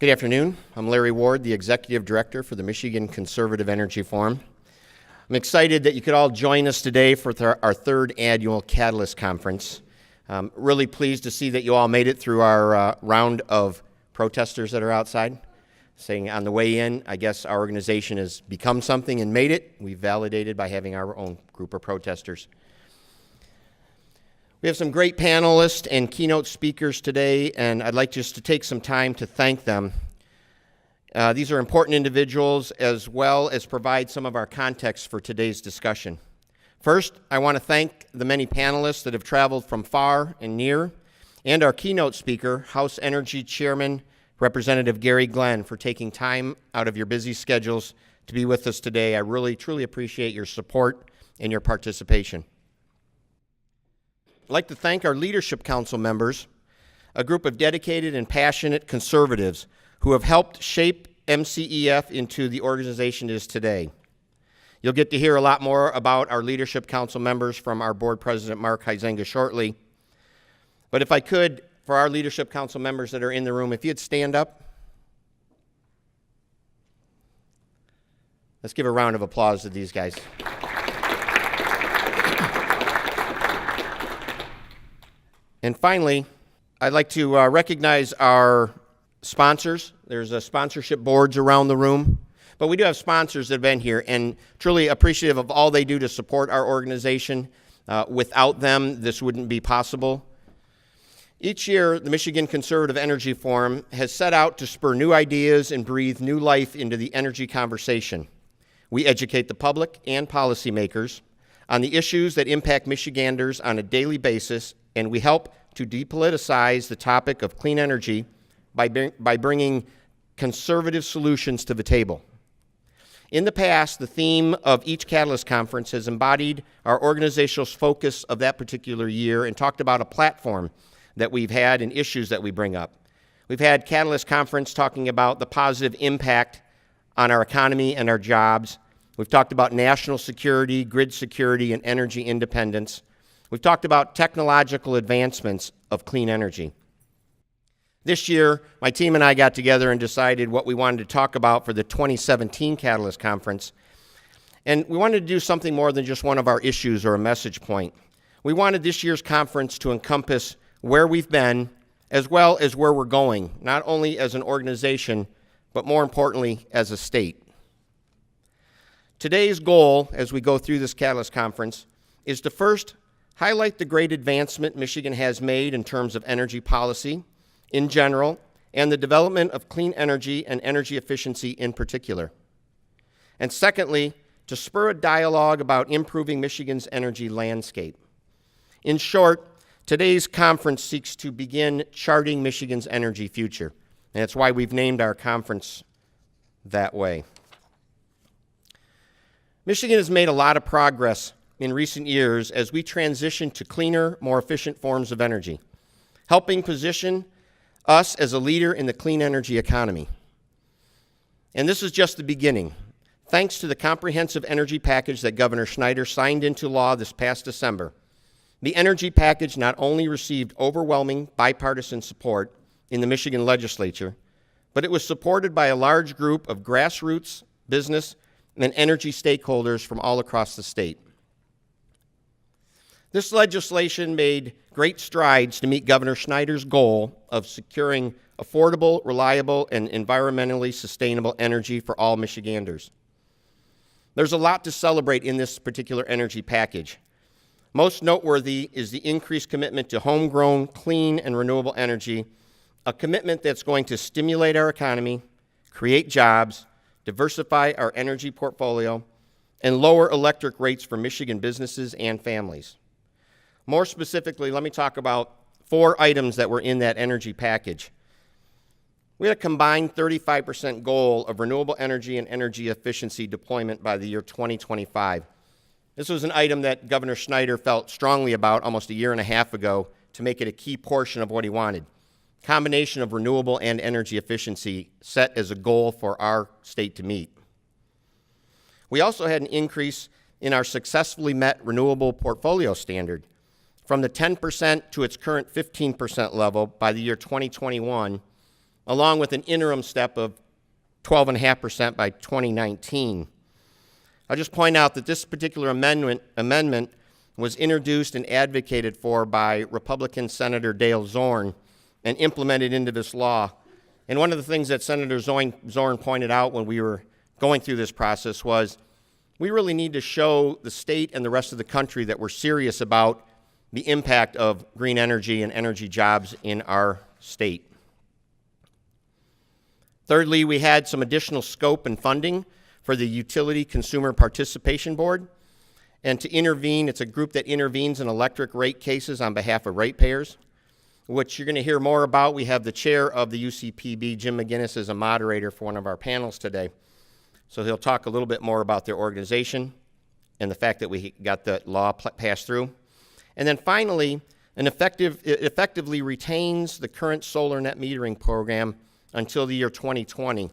Good afternoon. I'm Larry Ward, the Executive Director for the Michigan Conservative Energy Forum. I'm excited that you could all join us today for our third annual Catalyst Conference. I'm really pleased to see that you all made it through our round of protesters that are outside. Saying on the way in, I guess our organization has become something and made it. We've validated by having our own group of protesters. We have some great panelists and keynote speakers today, and I'd like just to take some time to thank them. These are important individuals, as well as provide some of our context for today's discussion. First, I want to thank the many panelists that have traveled from far and near, and our keynote speaker, House Energy Chairman, Representative Gary Glenn, for taking time out of your busy schedules to be with us today. I really, truly appreciate your support and your participation. I'd like to thank our Leadership Council members, a group of dedicated and passionate conservatives who have helped shape MCEF into the organization it is today. You'll get to hear a lot more about our Leadership Council members from our Board President, Mark Huizenga, shortly. But if I could, for our Leadership Council members that are in the room, if you'd stand up. Let's give a round of applause to these guys. And finally, I'd like to recognize our sponsors. There's sponsorship boards around the room, but we do have sponsors that have been here, and truly appreciative of all they do to support our organization. Without them, this wouldn't be possible. Each year, the Michigan Conservative Energy Forum has set out to spur new ideas and breathe new life into the energy conversation. We educate the public and policymakers on the issues that impact Michiganders on a daily basis, and we help to depoliticize the topic of clean energy by bringing conservative solutions to the table. In the past, the theme of each Catalyst Conference has embodied our organizational focus of that particular year and talked about a platform that we've had and issues that we bring up. We've had Catalyst Conference talking about the positive impact on our economy and our jobs. We've talked about national security, grid security, and energy independence. We've talked about technological advancements of clean energy. This year, my team and I got together and decided what we wanted to talk about for the 2017 Catalyst Conference. And we wanted to do something more than just one of our issues or a message point. We wanted this year's conference to encompass where we've been as well as where we're going, not only as an organization, but more importantly, as a state. Today's goal, as we go through this Catalyst Conference, is to first highlight the great advancement Michigan has made in terms of energy policy in general, and the development of clean energy and energy efficiency in particular. And secondly, to spur a dialogue about improving Michigan's energy landscape. In short, today's conference seeks to begin charting Michigan's energy future, and that's why we've named our conference that way. Michigan has made a lot of progress in recent years as we transition to cleaner, more efficient forms of energy, helping position us as a leader in the clean energy economy. And this is just the beginning. Thanks to the comprehensive energy package that Governor Schneider signed into law this past December, the energy package not only received overwhelming bipartisan support in the Michigan legislature, but it was supported by a large group of grassroots, business, and energy stakeholders from all across the state. This legislation made great strides to meet Governor Schneider's goal of securing affordable, reliable, and environmentally sustainable energy for all Michiganders. There's a lot to celebrate in this particular energy package. Most noteworthy is the increased commitment to homegrown, clean, and renewable energy, a commitment that's going to stimulate our economy, create jobs, diversify our energy portfolio, and lower electric rates for Michigan businesses and families. More specifically, let me talk about 4 items that were in that energy package. We had a combined 35% goal of renewable energy and energy efficiency deployment by the year 2025. This was an item that Governor Schneider felt strongly about almost a year and a half ago to make it a key portion of what he wanted. Combination of renewable and energy efficiency set as a goal for our state to meet. We also had an increase in our successfully met renewable portfolio standard from the 10% to its current 15% level by the year 2021, along with an interim step of 12.5% by 2019. I'll just point out that this particular amendment was introduced and advocated for by Republican Senator Dale Zorn and implemented into this law. And one of the things that Senator Zorn pointed out when we were going through this process was we really need to show the state and the rest of the country that we're serious about the impact of green energy and energy jobs in our state. Thirdly, we had some additional scope and funding for the Utility Consumer Participation Board. And to intervene, it's a group that intervenes in electric rate cases on behalf of ratepayers, which you're going to hear more about. We have the chair of the UCPB, Jim McGinnis, as a moderator for one of our panels today. So he'll talk a little bit more about their organization and the fact that we got the law passed through. And then finally, it effectively retains the current solar net metering program until the year 2020.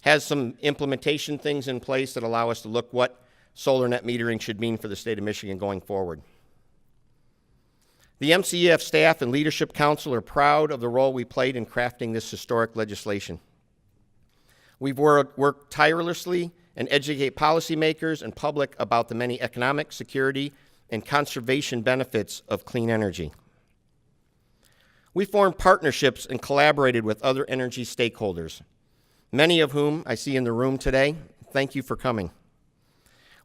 Has some implementation things in place that allow us to look what solar net metering should mean for the state of Michigan going forward. The MCEF staff and leadership council are proud of the role we played in crafting this historic legislation. We've worked tirelessly and educate policymakers and public about the many economic, security, and conservation benefits of clean energy. We formed partnerships and collaborated with other energy stakeholders, many of whom I see in the room today. Thank you for coming.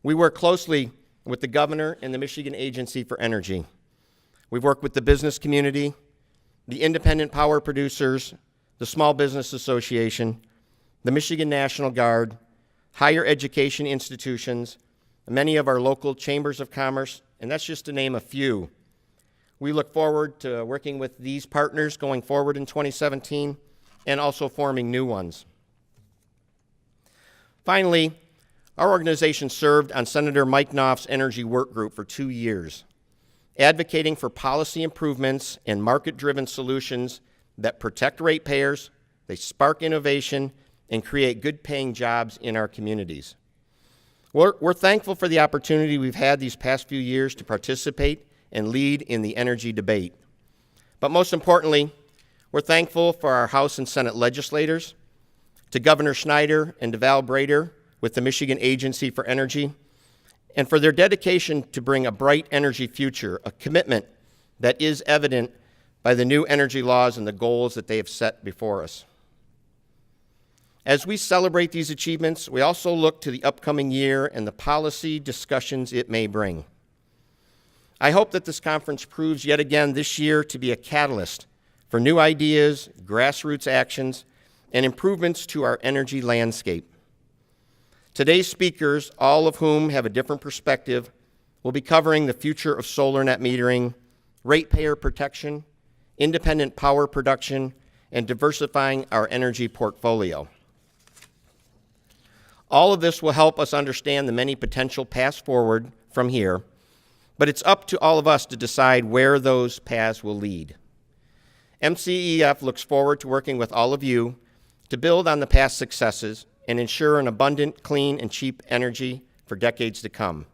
We work closely with the governor and the Michigan Agency for Energy. We've worked with the business community, the independent power producers, the Small Business Association, the Michigan National Guard, higher education institutions, many of our local chambers of commerce, and that's just to name a few. We look forward to working with these partners going forward in 2017 and also forming new ones. Finally, our organization served on Senator Mike Knopf's energy work group for 2 years, advocating for policy improvements and market-driven solutions that protect ratepayers, they spark innovation, and create good-paying jobs in our communities. We're thankful for the opportunity we've had these past few years to participate and lead in the energy debate. But most importantly, we're thankful for our House and Senate legislators, to Governor Schneider and to Val Brader with the Michigan Agency for Energy, and for their dedication to bring a bright energy future, a commitment that is evident by the new energy laws and the goals that they have set before us. As we celebrate these achievements, we also look to the upcoming year and the policy discussions it may bring. I hope that this conference proves yet again this year to be a catalyst for new ideas, grassroots actions, and improvements to our energy landscape. Today's speakers, all of whom have a different perspective, will be covering the future of solar net metering, ratepayer protection, independent power production, and diversifying our energy portfolio. All of this will help us understand the many potential paths forward from here, but it's up to all of us to decide where those paths will lead. MCEF looks forward to working with all of you to build on the past successes and ensure an abundant, clean, and cheap energy for decades to come.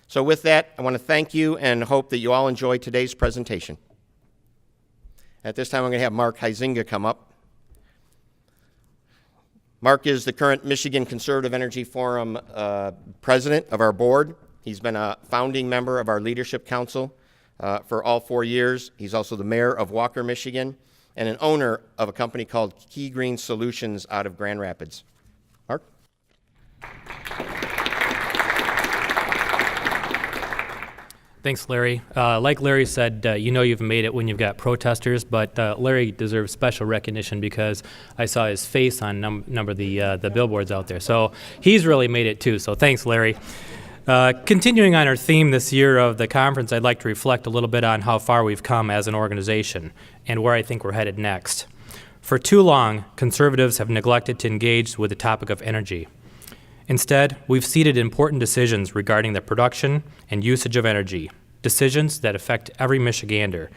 So with that, I want to thank you and hope that you all enjoy today's presentation. At this time, I'm going to have Mark Huizinga come up. Mark is the current Michigan Conservative Energy Forum president of our board. He's been a founding member of our leadership council for all 4 years. He's also the mayor of Walker, Michigan, and an owner of a company called Key Green Solutions out of Grand Rapids. Mark? Thanks, Larry. Like Larry said, you know you've made it when you've got protesters, but Larry deserves special recognition because I saw his face on number of the billboards out there. So he's really made it too, so thanks, Larry. Continuing on our theme this year of the conference, I'd like to reflect a little bit on how far we've come as an organization and where I think we're headed next. For too long, conservatives have neglected to engage with the topic of energy. Instead, we've ceded important decisions regarding the production and usage of energy, decisions that affect every Michigander,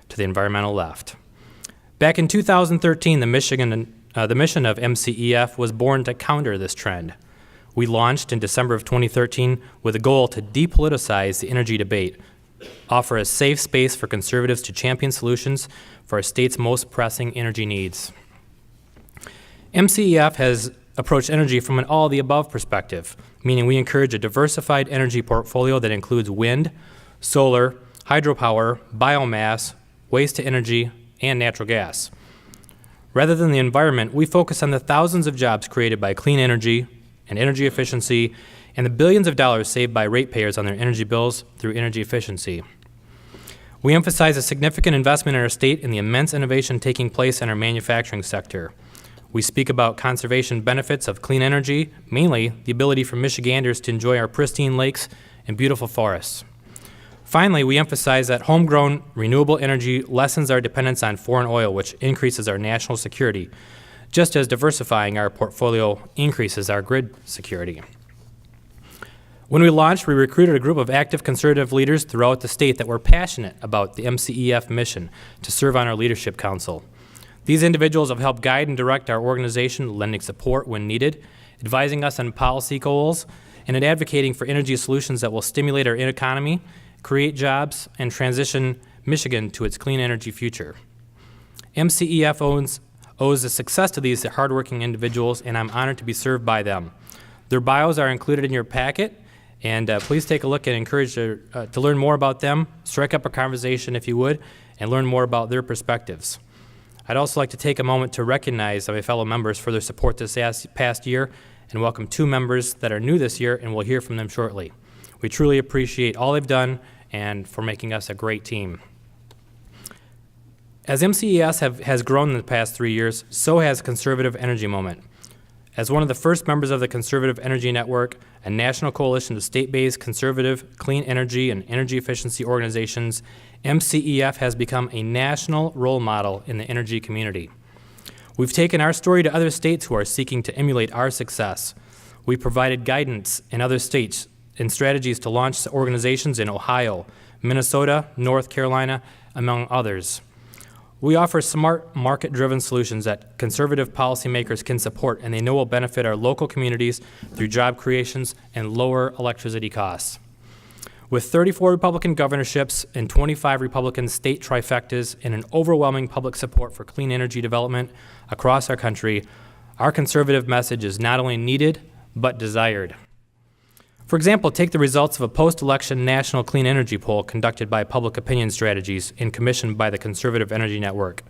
to the environmental left. Back in 2013, the mission of MCEF was born to counter this trend. We launched in December of 2013 with a goal to depoliticize the energy debate, offer a safe space for conservatives to champion solutions for our state's most pressing energy needs. MCEF has approached energy from an all-of-the-above perspective, meaning we encourage a diversified energy portfolio that includes wind, solar, hydropower, biomass, waste-to-energy, and natural gas. Rather than the environment, we focus on the thousands of jobs created by clean energy and energy efficiency and the billions of dollars saved by ratepayers on their energy bills through energy efficiency. We emphasize a significant investment in our state and the immense innovation taking place in our manufacturing sector. We speak about conservation benefits of clean energy, mainly the ability for Michiganders to enjoy our pristine lakes and beautiful forests. Finally, we emphasize that homegrown renewable energy lessens our dependence on foreign oil, which increases our national security, just as diversifying our portfolio increases our grid security. When we launched, we recruited a group of active conservative leaders throughout the state that were passionate about the MCEF mission to serve on our leadership council. These individuals have helped guide and direct our organization, lending support when needed, advising us on policy goals, and in advocating for energy solutions that will stimulate our economy, create jobs, and transition Michigan to its clean energy future. MCEF owes the success to these hardworking individuals, and I'm honored to be served by them. Their bios are included in your packet, and please take a look and encourage to learn more about them, strike up a conversation if you would, and learn more about their perspectives. I'd also like to take a moment to recognize my fellow members for their support this past year and welcome 2 members that are new this year, and we'll hear from them shortly. We truly appreciate all they've done and for making us a great team. As MCES has grown in the past 3 years, so has Conservative Energy Moment. As one of the first members of the Conservative Energy Network, a national coalition of state-based conservative clean energy and energy efficiency organizations, MCEF has become a national role model in the energy community. We've taken our story to other states who are seeking to emulate our success. We provided guidance in other states and strategies to launch organizations in Ohio, Minnesota, North Carolina, among others. We offer smart, market-driven solutions that conservative policymakers can support and they know will benefit our local communities through job creations and lower electricity costs. With 34 Republican governorships and 25 Republican state trifectas and an overwhelming public support for clean energy development across our country, our conservative message is not only needed, but desired. For example, take the results of a post-election national clean energy poll conducted by Public Opinion Strategies and commissioned by the Conservative Energy Network.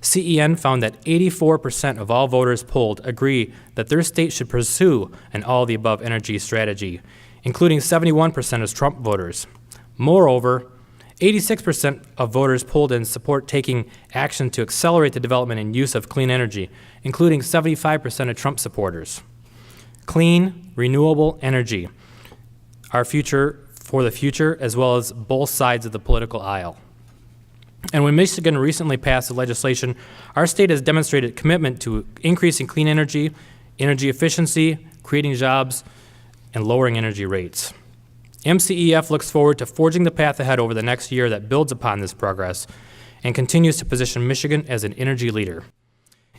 CEN found that 84% of all voters polled agree that their state should pursue an all-of-the-above energy strategy, including 71% as Trump voters. Moreover, 86% of voters polled in support taking action to accelerate the development and use of clean energy, including 75% of Trump supporters. Clean, renewable energy, our future for the future, as well as both sides of the political aisle. And when Michigan recently passed the legislation, our state has demonstrated commitment to increasing clean energy, energy efficiency, creating jobs, and lowering energy rates. MCEF looks forward to forging the path ahead over the next year that builds upon this progress and continues to position Michigan as an energy leader.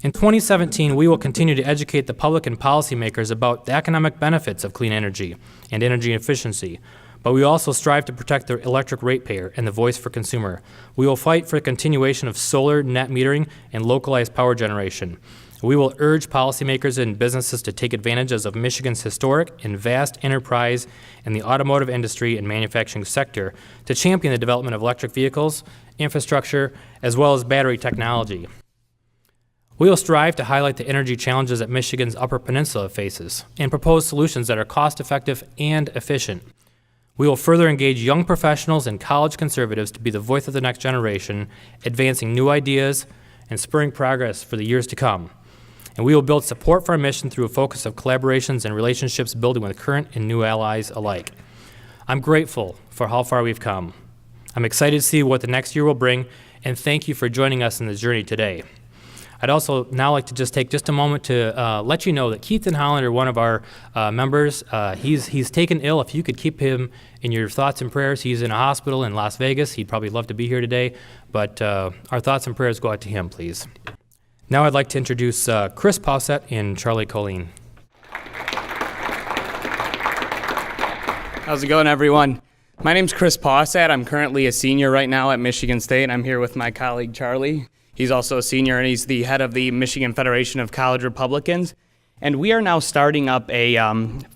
In 2017, we will continue to educate the public and policymakers about the economic benefits of clean energy and energy efficiency, but we also strive to protect the electric ratepayer and the voice for consumer. We will fight for the continuation of solar net metering and localized power generation. We will urge policymakers and businesses to take advantage of Michigan's historic and vast enterprise in the automotive industry and manufacturing sector to champion the development of electric vehicles, infrastructure, as well as battery technology. We will strive to highlight the energy challenges that Michigan's Upper Peninsula faces and propose solutions that are cost-effective and efficient. We will further engage young professionals and college conservatives to be the voice of the next generation, advancing new ideas and spurring progress for the years to come. And we will build support for our mission through a focus of collaborations and relationships building with current and new allies alike. I'm grateful for how far we've come. I'm excited to see what the next year will bring, and thank you for joining us in the journey today. I'd also now like to just take a moment to let you know that Keith and Hollander, one of our members, he's taken ill. If you could keep him in your thoughts and prayers, he's in a hospital in Las Vegas. He'd probably love to be here today, but our thoughts and prayers go out to him, please. Now I'd like to introduce Chris Pauset and Charlie Colleen. How's it going, everyone? My name's Chris Pauset. I'm currently a senior right now at Michigan State. I'm here with my colleague, Charlie. He's also a senior, and he's the head of the Michigan Federation of College Republicans. And we are now starting up a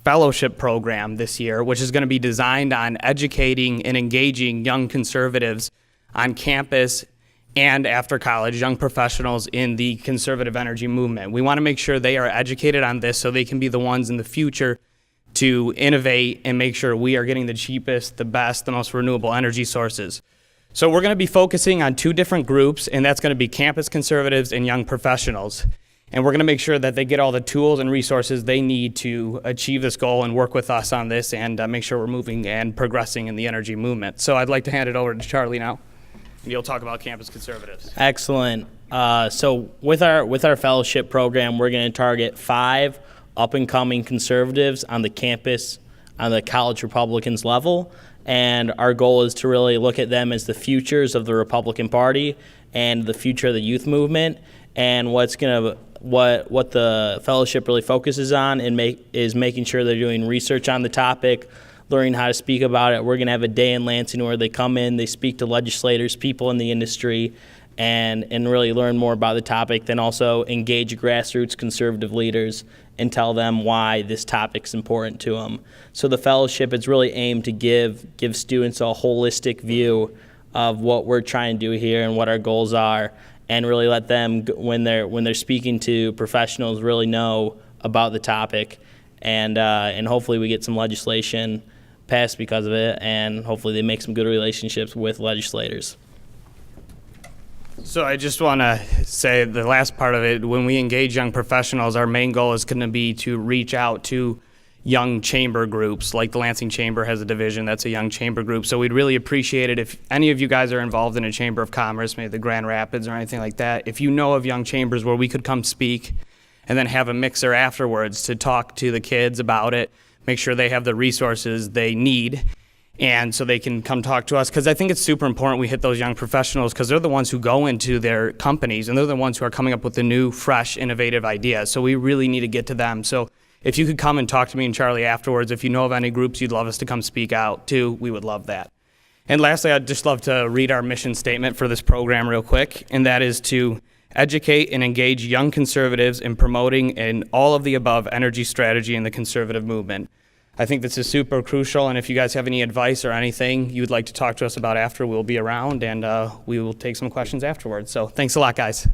fellowship program this year, which is going to be designed on educating and engaging young conservatives on campus and after college, young professionals in the conservative energy movement. We want to make sure they are educated on this so they can be the ones in the future to innovate and make sure we are getting the cheapest, the best, the most renewable energy sources. So we're going to be focusing on 2 different groups, and that's going to be campus conservatives and young professionals. And we're going to make sure that they get all the tools and resources they need to achieve this goal and work with us on this and make sure we're moving and progressing in the energy movement. So I'd like to hand it over to Charlie now, and you'll talk about campus conservatives. Excellent. So with our fellowship program, we're going to target 5 up-and-coming conservatives on the campus, on the college Republicans level. And our goal is to really look at them as the futures of the Republican Party and the future of the youth movement. And what the fellowship really focuses on is making sure they're doing research on the topic, learning how to speak about it. We're going to have a day in Lansing where they come in, they speak to legislators, people in the industry, and really learn more about the topic, then also engage grassroots conservative leaders and tell them why this topic's important to them. So the fellowship is really aimed to give students a holistic view of what we're trying to do here and what our goals are, and really let them, when they're speaking to professionals, really know about the topic, and hopefully we get some legislation passed because of it, and hopefully they make some good relationships with legislators. So I just want to say the last part of it, when we engage young professionals, our main goal is going to be to reach out to young chamber groups. Like the Lansing Chamber has a division that's a young chamber group. So we'd really appreciate it if any of you guys are involved in a chamber of commerce, maybe the Grand Rapids or anything like that, if you know of young chambers where we could come speak and then have a mixer afterwards to talk to the kids about it, make sure they have the resources they need, and so they can come talk to us, because I think it's super important we hit those young professionals, because they're the ones who go into their companies and they're the ones who are coming up with the new, fresh, innovative ideas. So we really need to get to them. So if you could come and talk to me and Charlie afterwards, if you know of any groups you'd love us to come speak out to, we would love that. And lastly, I'd just love to read our mission statement for this program real quick, and that is to educate and engage young conservatives in promoting an all of the above energy strategy in the conservative movement. I think this is super crucial, and if you guys have any advice or anything you'd like to talk to us about after, we'll be around, and we will take some questions afterwards. So thanks a lot, guys.